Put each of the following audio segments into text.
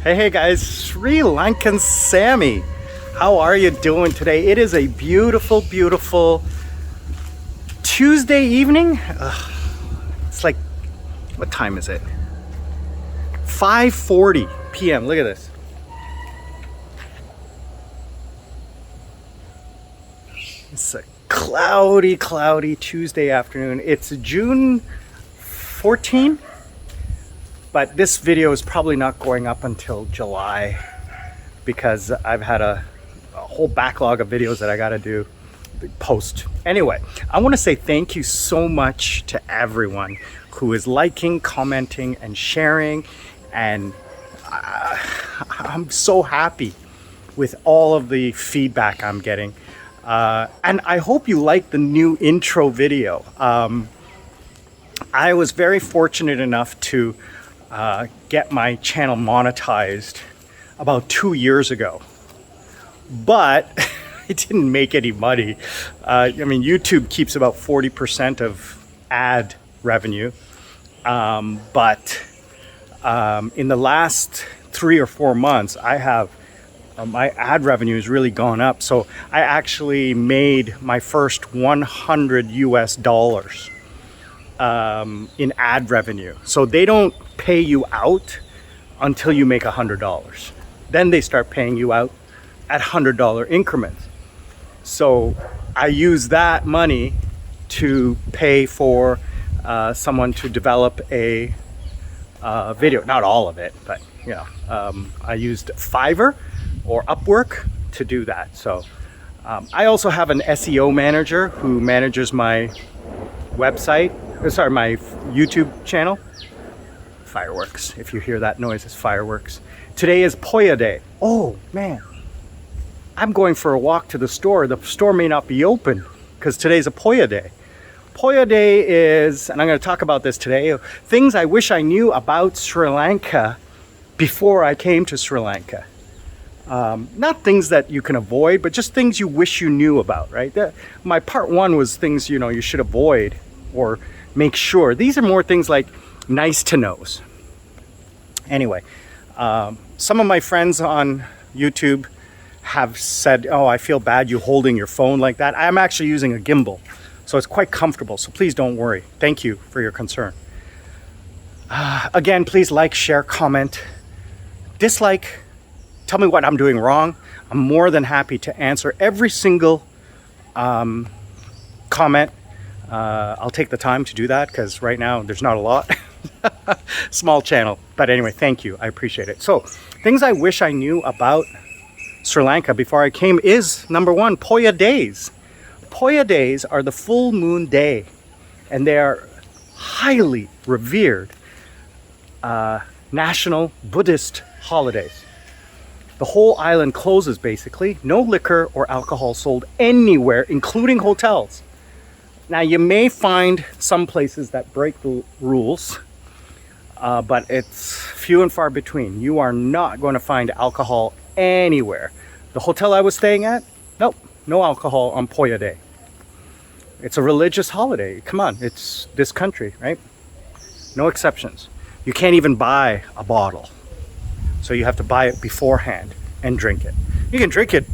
Hey guys, Sri Lankan Sammy. How are you doing today? It is a beautiful, beautiful Tuesday evening. It's like, what time is it? 5:40 p.m. Look at this. It's a cloudy Tuesday afternoon. It's June 14. But this video is probably not going up until July because I've had a whole backlog of videos that I got to do post. Anyway, I want to say thank you so much to everyone who is liking, commenting, and sharing. And I'm so happy with all of the feedback I'm getting. And I hope you like the new intro video. I was very fortunate enough to get my channel monetized about 2 years ago, but it didn't make any money. I mean, YouTube keeps about 40% of ad revenue, but in the last 3 or 4 months, I have my ad revenue has really gone up. So I actually made my first $100 US in ad revenue. So they don't pay you out until you make $100. Then they start paying you out at $100 increments. So I use that money to pay for someone to develop a video. Not all of it, but you know, I used Fiverr or Upwork to do that. So I also have an SEO manager who manages my website. Sorry, my YouTube channel. Fireworks. If you hear that noise, it's fireworks. Today is Poya Day. Oh man, I'm going for a walk to the store. The store may not be open because today's a Poya Day. Poya Day is, and I'm going to talk about this today, things I wish I knew about Sri Lanka before I came to Sri Lanka. Not things that you can avoid, but just things you wish you knew about, right? My part one was things, you know, you should avoid or make sure. These are more things like nice to knows. Anyway, some of my friends on YouTube have said, oh, I feel bad you holding your phone like that. I'm actually using a gimbal, so it's quite comfortable. So please don't worry. Thank you for your concern. Again, please like, share, comment, dislike. Tell me what I'm doing wrong. I'm more than happy to answer every single comment. I'll take the time to do that because right now there's not a lot. Small channel. But anyway, thank you. I appreciate it. So, things I wish I knew about Sri Lanka before I came is, number one, Poya Days. Poya Days are the full moon day, and they are highly revered national Buddhist holidays. The whole island closes basically. No liquor or alcohol sold anywhere, including hotels. Now, you may find some places that break the rules, but it's few and far between. You are not going to find alcohol anywhere. The hotel I was staying at, nope, no alcohol on Poya Day. It's a religious holiday. Come on, it's this country, right? No exceptions. You can't even buy a bottle. So you have to buy it beforehand and drink it. You can drink it,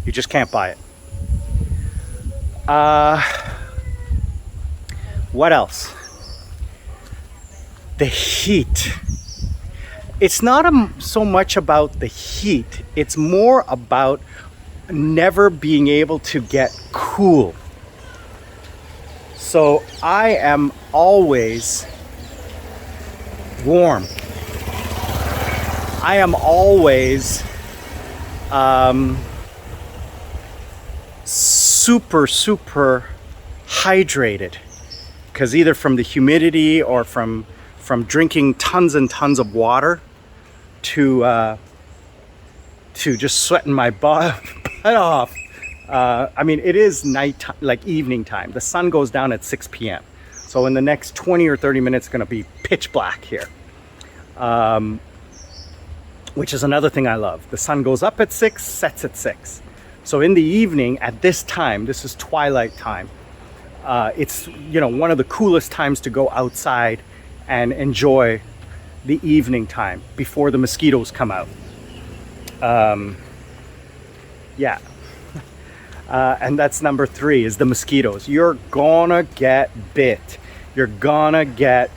you just can't buy it. What else? The heat. It's not so much about the heat. It's more about never being able to get cool. So I am always warm. I am always super hydrated, because either from the humidity or from drinking tons and tons of water to just sweating my butt off. I mean, it is night time, like evening time. The sun goes down at 6 p.m. So in the next 20 or 30 minutes, it's going to be pitch black here. Which is another thing I love. The sun goes up at 6, sets at 6. So in the evening at this time, this is twilight time, it's, you know, one of the coolest times to go outside and enjoy the evening time before the mosquitoes come out. Yeah. And that's number 3 is the mosquitoes. You're gonna get bit. You're gonna get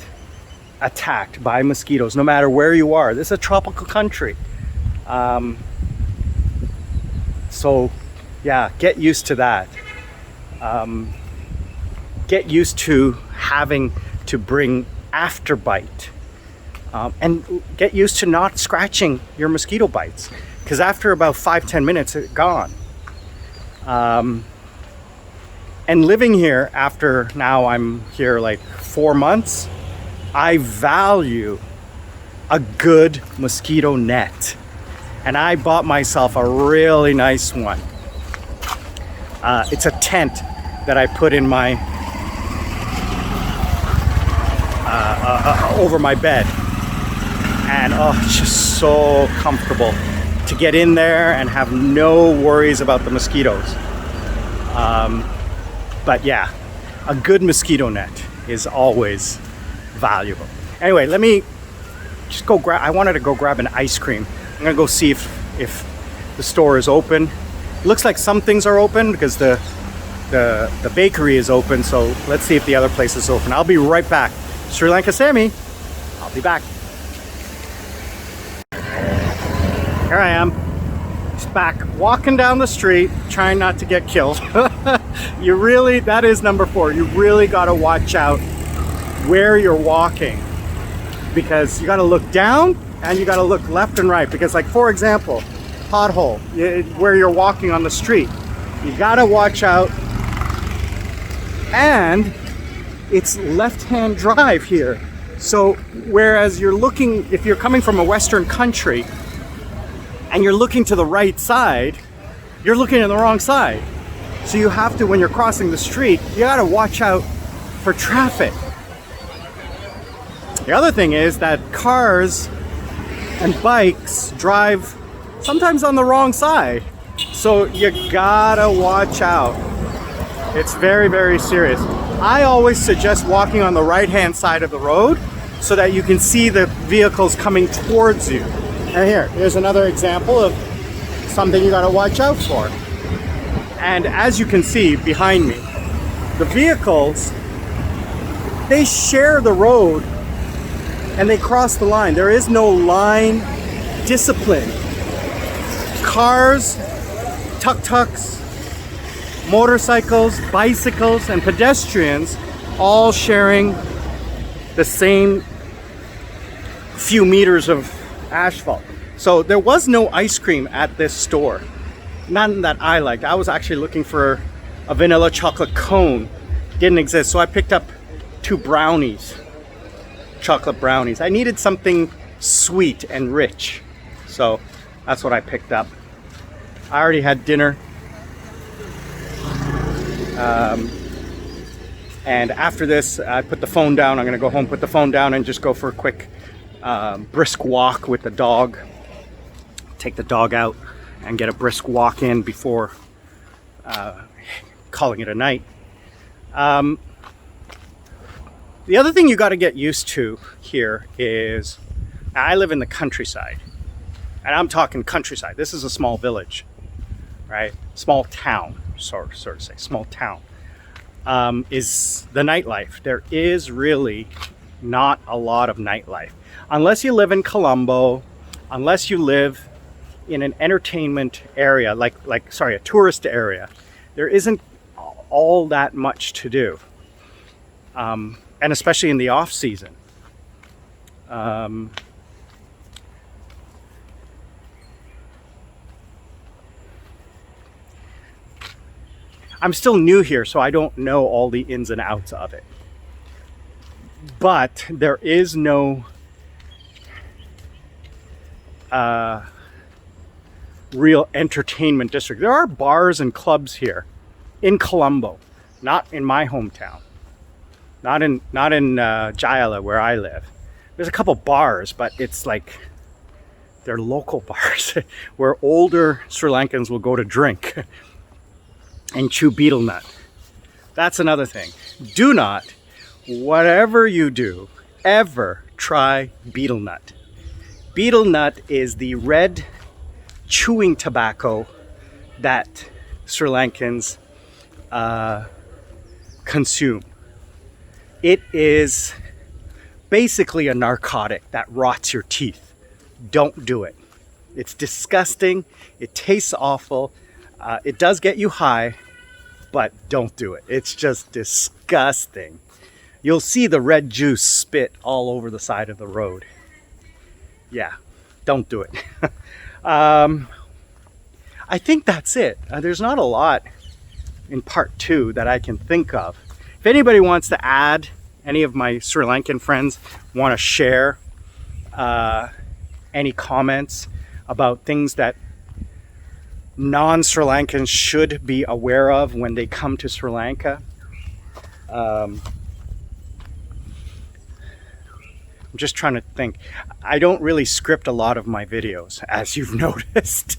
attacked by mosquitoes no matter where you are. This is a tropical country. So yeah, get used to that. Get used to having to bring afterbite. And get used to not scratching your mosquito bites, because after about 5-10 minutes it's gone. And living here, after now I'm here like 4 months, I value a good mosquito net, and I bought myself a really nice one. It's a tent that I put in my over my bed, and oh, it's just so comfortable to get in there and have no worries about the mosquitoes. But yeah, a good mosquito net is always valuable. Anyway, let me just go grab, I wanted to go grab an ice cream. I'm gonna go see if the store is open. It looks like some things are open because the bakery is open, so let's see if the other place is open. I'll be right back. Sri Lanka Sammy, I'll be back. Here I am, just back walking down the street, trying not to get killed. You really, that is number 4. You really got to watch out where you're walking, because you got to look down and you got to look left and right, because like, for example, pothole where you're walking on the street, you got to watch out. And it's left-hand drive here, so whereas you're looking, if you're coming from a Western country and you're looking to the right side, you're looking in the wrong side. So you have to, when you're crossing the street, you gotta watch out for traffic. The other thing is that cars and bikes drive sometimes on the wrong side. So you gotta watch out. It's very, very serious. I always suggest walking on the right-hand side of the road so that you can see the vehicles coming towards you. And here's another example of something you gotta watch out for. And as you can see behind me, the vehicles, they share the road and they cross the line. There is no line discipline. Cars, tuk-tuks, motorcycles, bicycles, and pedestrians all sharing the same few meters of asphalt. So there was no ice cream at this store. None that I liked. I was actually looking for a vanilla chocolate cone. Didn't exist, so I picked up 2 brownies, chocolate brownies. I needed something sweet and rich, so that's what I picked up. I already had dinner. And after this, I put the phone down. I'm gonna go home, put the phone down, and just go for a quick brisk walk with the dog. Take the dog out and get a brisk walk in before calling it a night. The other thing you got to get used to here is, I live in the countryside, and I'm talking countryside. This is a small village, right? Small town, sort of say, small town. Is the nightlife. There is really not a lot of nightlife. Unless you live in Colombo, unless you live in an entertainment area, a tourist area, there isn't all that much to do. And especially in the off season. I'm still new here, so I don't know all the ins and outs of it. But there is no real entertainment district. There are bars and clubs here in Colombo, not in my hometown, not in Jayala where I live. There's a couple bars, but it's like they're local bars where older Sri Lankans will go to drink and chew betel nut. That's another thing. Do not, whatever you do, ever try betel nut. Betel nut is the red chewing tobacco that Sri Lankans consume. It is basically a narcotic that rots your teeth. Don't do it. It's disgusting. It tastes awful. It does get you high, but don't do it. It's just disgusting. You'll see the red juice spit all over the side of the road. Yeah, don't do it. I think that's it. There's not a lot in part 2 that I can think of. If anybody wants to add, any of my Sri Lankan friends want to share any comments about things that non-Sri Lankans should be aware of when they come to Sri Lanka. I'm just trying to think. I don't really script a lot of my videos, as you've noticed.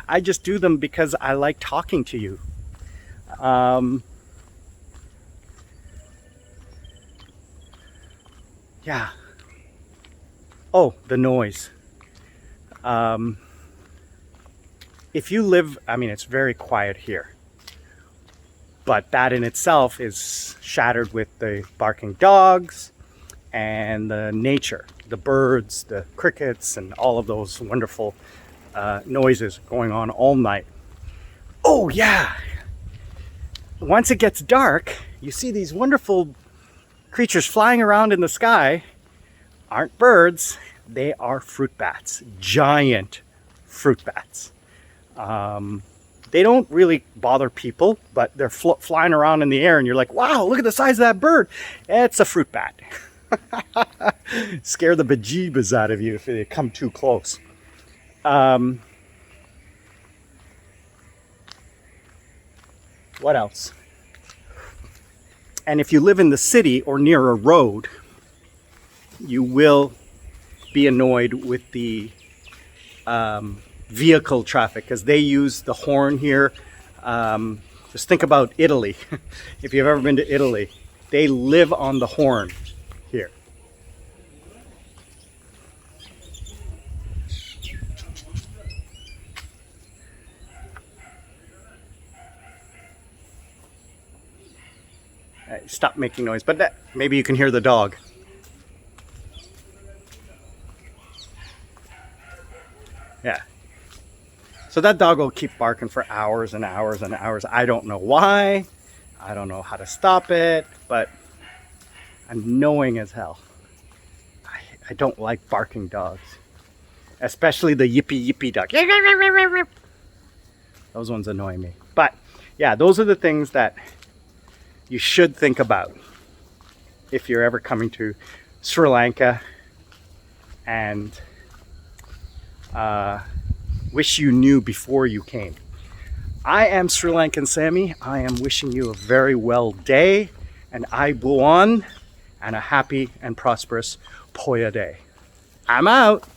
I just do them because I like talking to you. Yeah. Oh, the noise. If you live, I mean, it's very quiet here, but that in itself is shattered with the barking dogs and the nature, the birds, the crickets, and all of those wonderful noises going on all night. Oh yeah! Once it gets dark, you see these wonderful creatures flying around in the sky. Aren't birds, they are fruit bats, giant fruit bats. They don't really bother people, but they're flying around in the air and you're like, wow, look at the size of that bird. It's a fruit bat. Scare the bejeebas out of you if they come too close. What else? And if you live in the city or near a road, you will be annoyed with the vehicle traffic because they use the horn here. Just think about Italy. If you've ever been to Italy, they live on the horn here. Stop making noise, but maybe you can hear the dog. Yeah. So that dog will keep barking for hours and hours and hours. I don't know why. I don't know how to stop it, but I'm annoying as hell. I don't like barking dogs, especially the yippee yippee dog. Those ones annoy me. But yeah, those are the things that you should think about if you're ever coming to Sri Lanka, and wish you knew before you came. I am Sri Lankan Sammy. I am wishing you a very well day, and Aibuan, and a happy and prosperous Poya day. I'm out.